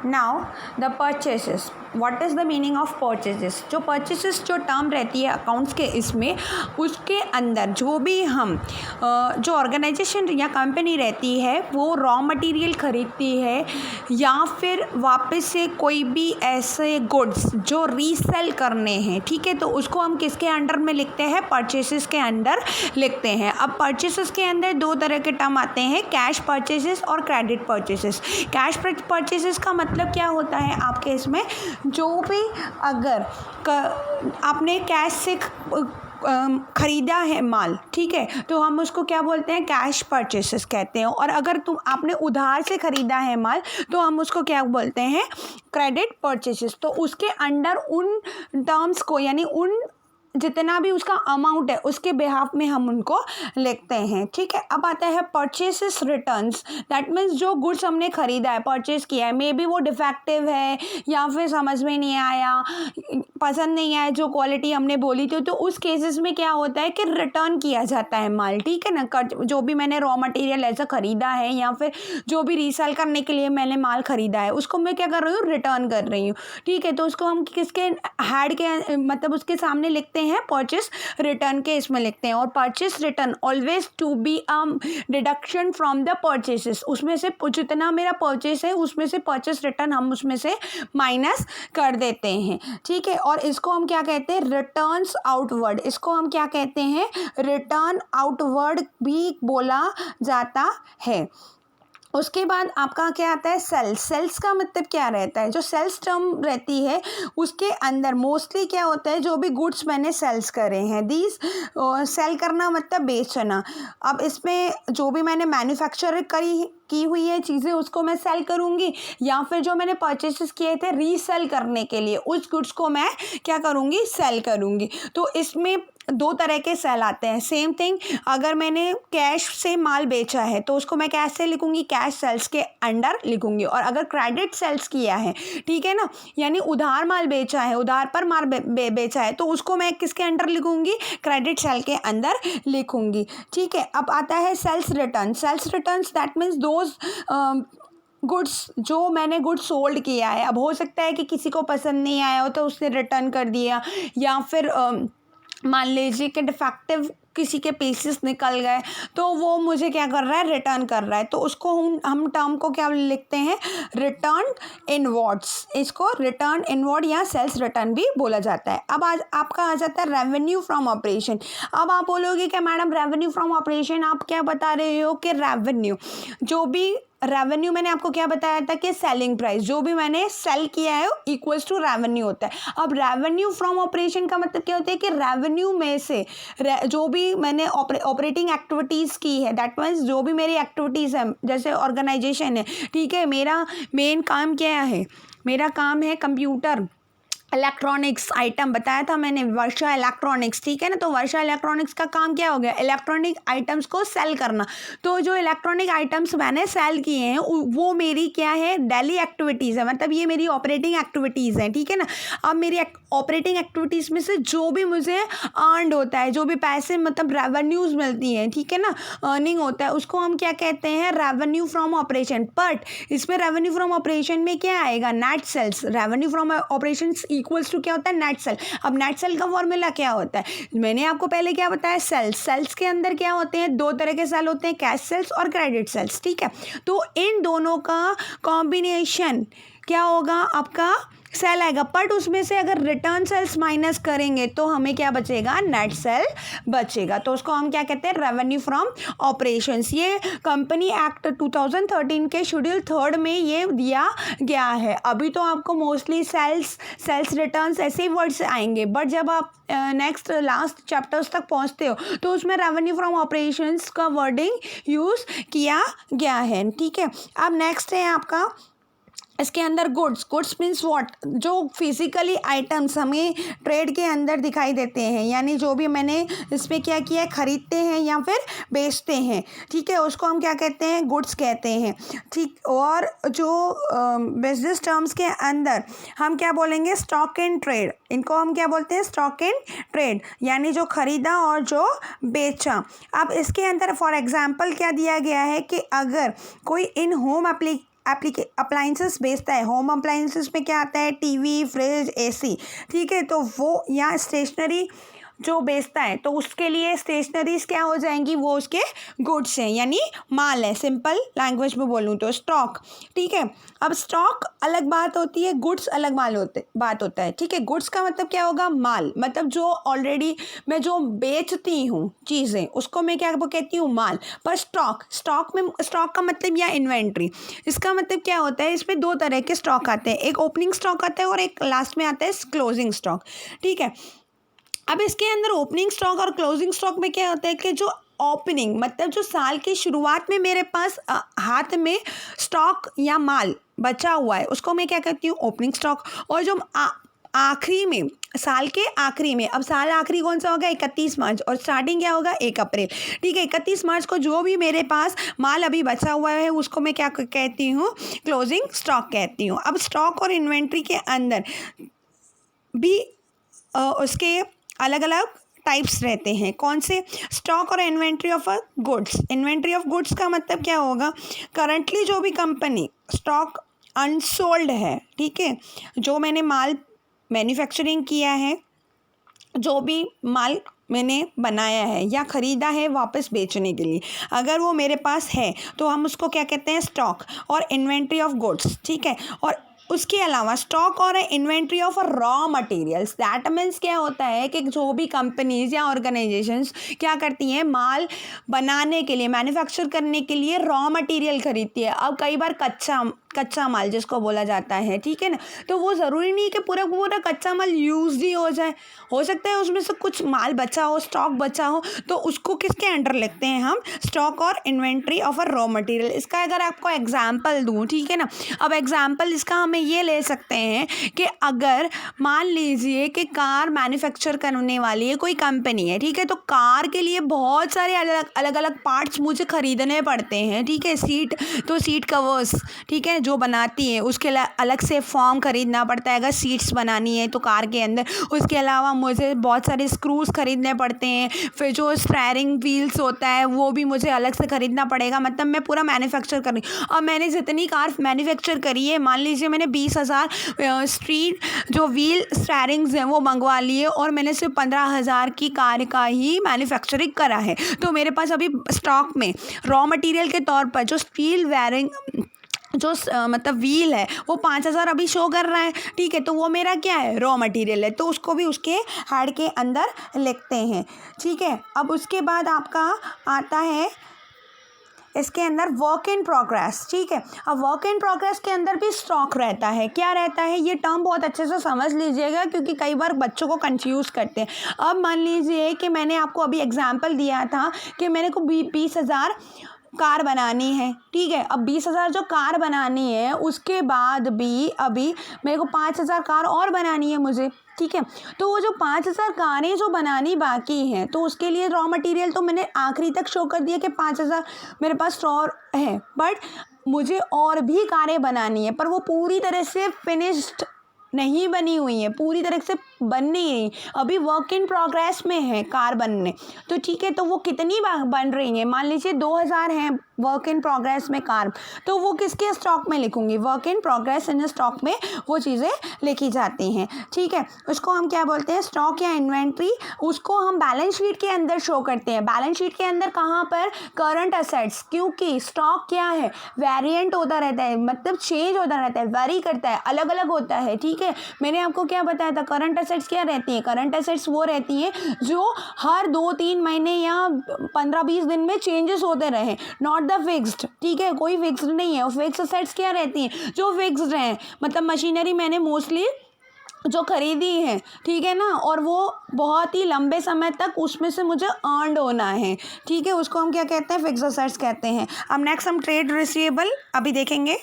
Now the purchases, what is the meaning of purchases? जो purchases जो term रहती है अकाउंट्स के इसमें, उसके अंदर जो भी हम जो ऑर्गेनाइजेशन या कंपनी रहती है वो रॉ मटेरियल खरीदती है या फिर वापस से कोई भी ऐसे गुड्स जो रीसेल करने हैं, ठीक है, तो उसको हम किसके अंडर में लिखते हैं? परचेसेस के अंडर लिखते हैं। अब परचेसेस के अंदर दो तरह के टर्म आते हैं, कैश परचेसेस और क्रेडिट परचेसेस। कैश परचेसेस का मतलब क्या होता है आपके इसमें? जो भी अगर आपने कैश से खरीदा है माल, ठीक है, तो हम उसको क्या बोलते हैं? कैश परचेसेस कहते हैं। और अगर आपने उधार से खरीदा है माल तो हम उसको क्या बोलते हैं? Credit purchases. तो उसके अंडर उन टर्म्स को, यानी उन जितना भी उसका अमाउंट है उसके बिहाफ में हम उनको लिखते हैं, ठीक है। अब आता है परचेसेस रिटर्न्स। दैट मीन्स जो गुड्स हमने खरीदा है, परचेस किया है, मे बी वो डिफेक्टिव है या फिर समझ में नहीं आया, पसंद नहीं आया जो क्वालिटी हमने बोली थी, तो उस केसेस में क्या होता है कि रिटर्न किया जाता है माल, ठीक है ना। जो भी मैंने रॉ मटेरियल ऐसा खरीदा है या फिर जो भी रीसेल करने के लिए मैंने माल खरीदा है उसको मैं क्या कर रही हूँ? रिटर्न कर रही हूँ, ठीक है। तो उसको हम किसके हेड के मतलब उसके सामने लिखते हैं? परचेस रिटर्न के इसमें लिखते हैं। और purchase return always to be deduction from the purchases, उसमें से जितना मेरा परचेस है उसमें से परचेस रिटर्न हम उसमें से माइनस कर देते हैं, ठीक है। और इसको हम क्या कहते हैं? Returns outward. इसको हम क्या कहते हैं? रिटर्न आउटवर्ड भी बोला जाता है। उसके बाद आपका क्या आता है? सेल्स। सेल्स का मतलब क्या रहता है? जो सेल्स टर्म रहती है उसके अंदर मोस्टली क्या होता है? जो भी गुड्स मैंने सेल्स करे हैं, दीज सेल करना मतलब बेचना। अब इसमें जो भी मैंने मैन्युफैक्चर की हुई है चीज़ें उसको मैं सेल करूँगी, या फिर जो मैंने परचेसेस किए थे रीसेल करने के लिए उस गुड्स को मैं क्या करूँगी? सेल करूँगी। तो इसमें दो तरह के सेल आते हैं। सेम थिंग, अगर मैंने कैश से माल बेचा है तो उसको मैं कैश से लिखूँगी? कैश सेल्स के अंडर लिखूँगी। और अगर क्रेडिट सेल्स किया है, ठीक है ना, यानी उधार माल बेचा है, उधार पर माल बेचा है, तो उसको मैं किसके अंडर लिखूँगी? क्रेडिट सेल के अंदर लिखूँगी, ठीक है। अब आता है sales return. Sales returns that means those goods जो मैंने गुड्स सोल्ड किया है। अब हो सकता है कि किसी को पसंद नहीं आया हो तो उसने रिटर्न कर दिया, या फिर मान लीजिए कि डिफेक्टिव किसी के पीसेस निकल गए तो वो मुझे क्या कर रहा है? रिटर्न कर रहा है। तो उसको हम टर्म को क्या लिखते हैं? Return inwards. इसको रिटर्न इनवर्ड या सेल्स रिटर्न भी बोला जाता है। अब आज आपका आ जाता है रेवेन्यू फ्रॉम ऑपरेशन। अब आप बोलोगे कि मैडम रेवेन्यू फ्रॉम ऑपरेशन आप क्या बता रहे हो? कि रेवेन्यू, जो भी रेवेन्यू मैंने आपको क्या बताया था कि सेलिंग प्राइस, जो भी मैंने सेल किया है इक्वल्स टू रेवेन्यू होता है। अब रेवेन्यू फ्रॉम ऑपरेशन का मतलब क्या होता है? कि रेवेन्यू में से जो भी मैंने ऑपरेटिंग एक्टिविटीज़ की है, दैट मीन्स जो भी मेरी एक्टिविटीज़ है, जैसे ऑर्गेनाइजेशन है, ठीक है, मेरा मेन काम क्या है? मेरा काम है कंप्यूटर इलेक्ट्रॉनिक्स आइटम बताया था मैंने, वर्षा इलेक्ट्रॉनिक्स, ठीक है ना। तो वर्षा इलेक्ट्रॉनिक्स का काम क्या हो गया? इलेक्ट्रॉनिक आइटम्स को सेल करना। तो जो इलेक्ट्रॉनिक आइटम्स मैंने सेल किए हैं वो मेरी क्या है? डेली एक्टिविटीज़ है, मतलब ये मेरी ऑपरेटिंग एक्टिविटीज़ हैं, ठीक है ना। अब मेरी ऑपरेटिंग एक्टिविटीज़ में से जो भी मुझे अर्न होता है, जो भी पैसे मतलब रेवेन्यूज़ मिलती हैं, ठीक है ना, अर्निंग होता है, उसको हम क्या कहते हैं? Revenue from operation. बट इसमें रेवेन्यू फ्रॉम ऑपरेशन में क्या आएगा? Net sales. Revenue from operation equals to क्या होता है? Net sale. अब नेट सेल का फॉर्मूला क्या होता है? मैंने आपको पहले क्या बताया? सेल्स। सेल्स के अंदर क्या होते हैं? दो तरह के सेल होते हैं, कैश सेल्स और क्रेडिट सेल्स, ठीक है। तो इन दोनों का कॉम्बिनेशन क्या होगा? आपका सेल आएगा। बट उसमें से अगर रिटर्न सेल्स माइनस करेंगे तो हमें क्या बचेगा? नेट सेल बचेगा। तो उसको हम क्या कहते हैं? Revenue from operations. ये कंपनी एक्ट 2013 के शेड्यूल 3 में ये दिया गया है। अभी तो आपको मोस्टली सेल्स रिटर्न्स ऐसे ही वर्ड्स आएंगे, बट जब आप नेक्स्ट लास्ट चैप्टर्स तक पहुंचते हो तो उसमें रेवेन्यू फ्रॉम ऑपरेशंस का वर्डिंग यूज़ किया गया है, ठीक है। अब नेक्स्ट है आपका इसके अंदर गुड्स मीन्स व्हाट? जो फिजिकली आइटम्स हमें ट्रेड के अंदर दिखाई देते हैं, यानी जो भी मैंने इसमें क्या किया है? खरीदते हैं या फिर बेचते हैं, ठीक है, उसको हम क्या कहते हैं? गुड्स कहते हैं, ठीक। और जो बिजनेस टर्म्स के अंदर हम क्या बोलेंगे? Stock in trade. इनको हम क्या बोलते हैं? स्टॉक इन ट्रेड, यानी जो खरीदा और जो बेचा। अब इसके अंदर फॉर एग्जाम्पल क्या दिया गया है कि अगर कोई इन होम अप्लाइंसेस बेचता है, होम अप्लाइंसेस में क्या आता है, टीवी, फ्रिज, एसी, ठीक है। तो वो या स्टेशनरी जो बेचता है तो उसके लिए स्टेशनरीज क्या हो जाएंगी, वो उसके गुड्स हैं यानी माल है, सिंपल लैंग्वेज में बोलूँ तो स्टॉक, ठीक है। अब स्टॉक अलग बात होती है, गुड्स अलग बात होता है, ठीक है। गुड्स का मतलब क्या होगा, माल, मतलब जो ऑलरेडी मैं जो बेचती हूँ चीज़ें उसको मैं क्या कहती हूँ, माल। पर स्टॉक का मतलब या इन्वेंट्री, इसका मतलब क्या होता है, इसमें दो तरह के स्टॉक आते हैं, एक ओपनिंग स्टॉक आता है और एक लास्ट में आता है क्लोजिंग स्टॉक, ठीक है। अब इसके अंदर ओपनिंग स्टॉक और क्लोजिंग स्टॉक में क्या होता है कि जो ओपनिंग मतलब जो साल की शुरुआत में मेरे पास हाथ में स्टॉक या माल बचा हुआ है उसको मैं क्या कहती हूँ, ओपनिंग स्टॉक। और जो आखिरी में, साल के आखिरी में, अब साल आखिरी कौन सा होगा, 31 मार्च, और स्टार्टिंग क्या होगा, 1 अप्रैल, ठीक है। 31 मार्च को जो भी मेरे पास माल अभी बचा हुआ है उसको मैं क्या कहती हूँ, क्लोजिंग स्टॉक कहती हूँ। अब स्टॉक और इन्वेंट्री के अंदर भी उसके अलग अलग टाइप्स रहते हैं, कौन से, स्टॉक और inventory of goods. Inventory of goods का मतलब क्या होगा, करंटली जो भी कंपनी स्टॉक अनसोल्ड है, ठीक है, जो मैंने माल मैन्युफैक्चरिंग किया है, जो भी माल मैंने बनाया है या ख़रीदा है वापस बेचने के लिए, अगर वो मेरे पास है तो हम उसको क्या कहते हैं, स्टॉक और इन्वेंट्री ऑफ गुड्स, ठीक है। और उसके अलावा स्टॉक और inventory of raw materials, that means क्या होता है कि जो भी कंपनीज या ऑर्गेनाइजेशंस क्या करती हैं, माल बनाने के लिए, मैन्युफैक्चर करने के लिए रॉ मटेरियल खरीदती है। अब कई बार कच्चा माल जिसको बोला जाता है, ठीक है ना, तो वो ज़रूरी नहीं कि पूरा पूरा कच्चा माल यूज़ ही हो जाए, हो सकता है उसमें से कुछ माल बचा हो, स्टॉक बचा हो, तो उसको किसके अंडर लिखते हैं हम, स्टॉक और इन्वेंट्री ऑफ रॉ मटेरियल। इसका अगर आपको एग्जाम्पल दूँ, ठीक है ना, अब एग्जाम्पल इसका हम ये ले सकते हैं कि अगर मान लीजिए कि कार मैन्युफैक्चर करने वाली है कोई कंपनी है, ठीक है, तो कार के लिए बहुत सारे अलग अलग पार्ट्स मुझे ख़रीदने पड़ते हैं, ठीक है। सीट कवर्स, ठीक है, जो बनाती है उसके अलग से फॉर्म ख़रीदना पड़ता है अगर सीट्स बनानी है तो कार के अंदर। उसके अलावा मुझे बहुत सारे स्क्रूज ख़रीदने पड़ते हैं, फिर जो स्टीयरिंग व्हील्स होता है वो भी मुझे अलग से ख़रीदना पड़ेगा, मतलब मैं पूरा मैन्युफैक्चर कर रही हूँ। और मैंने जितनी कार मैन्युफैक्चर करी है, मान लीजिए मैंने 20,000 स्ट्रीट जो व्हील स्टीयरिंग्स हैं वो मंगवा लिए और मैंने सिर्फ 15,000 की कार का ही मैन्युफैक्चरिंग करा है, तो मेरे पास अभी स्टॉक में रॉ मटेरियल के तौर पर जो स्टील वायरिंग जो मतलब व्हील है वो 5,000 अभी शो कर रहा है, ठीक है, तो वो मेरा क्या है, रॉ मटेरियल है, तो उसको भी उसके हेड के अंदर लिखते हैं, ठीक है। अब उसके बाद आपका आता है इसके अंदर वर्क इन प्रोग्रेस, ठीक है। अब वर्क इन प्रोग्रेस के अंदर भी स्टॉक रहता है, क्या रहता है, ये टर्म बहुत अच्छे से समझ लीजिएगा क्योंकि कई बार बच्चों को कंफ्यूज करते हैं। अब मान लीजिए कि मैंने आपको अभी एग्जांपल दिया था कि मैंने को 20,000 कार बनानी है, ठीक है। अब 20,000 जो कार बनानी है उसके बाद भी अभी मेरे को 5,000 कार और बनानी है मुझे, ठीक है। तो वो जो 5,000 कारें जो बनानी बाकी हैं तो उसके लिए रॉ मटेरियल तो मैंने आखिरी तक शो कर दिया कि 5,000 मेरे पास स्टॉक है, बट मुझे और भी कारें बनानी है, पर वो पूरी तरह से फिनिश्ड नहीं बनी हुई है, पूरी तरह से बन नहीं रही, अभी वर्क इन प्रोग्रेस में है कार बनने, तो ठीक है। तो वो कितनी बन रही है, मान लीजिए 2,000 हैं वर्क इन प्रोग्रेस में कार, तो वो किसके स्टॉक में लिखूंगी, work in progress in stock में वो चीज़ें लिखी जाती हैं, ठीक है। उसको हम क्या बोलते हैं, स्टॉक या इन्वेंट्री, उसको हम बैलेंस शीट के अंदर शो करते हैं। बैलेंस शीट के अंदर कहाँ पर, करंट असेट्स, क्योंकि स्टॉक क्या है, वेरिएंट होता रहता है, मतलब चेंज होता रहता है, वेरी करता है, अलग अलग होता है, ठीक है। मैंने आपको क्या बताया था, करंट एसेट्स क्या रहती हैं, करंट एसेट्स वो रहती हैं जो हर 2-3 महीने या 15-20 दिन में चेंजेस होते रहे, नॉट द फिक्स्ड, ठीक है, कोई फिक्स्ड नहीं है। और फिक्स्ड एसेट्स क्या रहती हैं, जो फिक्स्ड हैं, मतलब मशीनरी मैंने मोस्टली जो खरीदी है, ठीक है ना, और वो बहुत ही लंबे समय तक उसमें से मुझे अर्न होना है, ठीक है, उसको हम क्या कहते हैं, फिक्स्ड एसेट्स कहते हैं। अब नेक्स्ट हम ट्रेड रिसीवेबल अभी देखेंगे।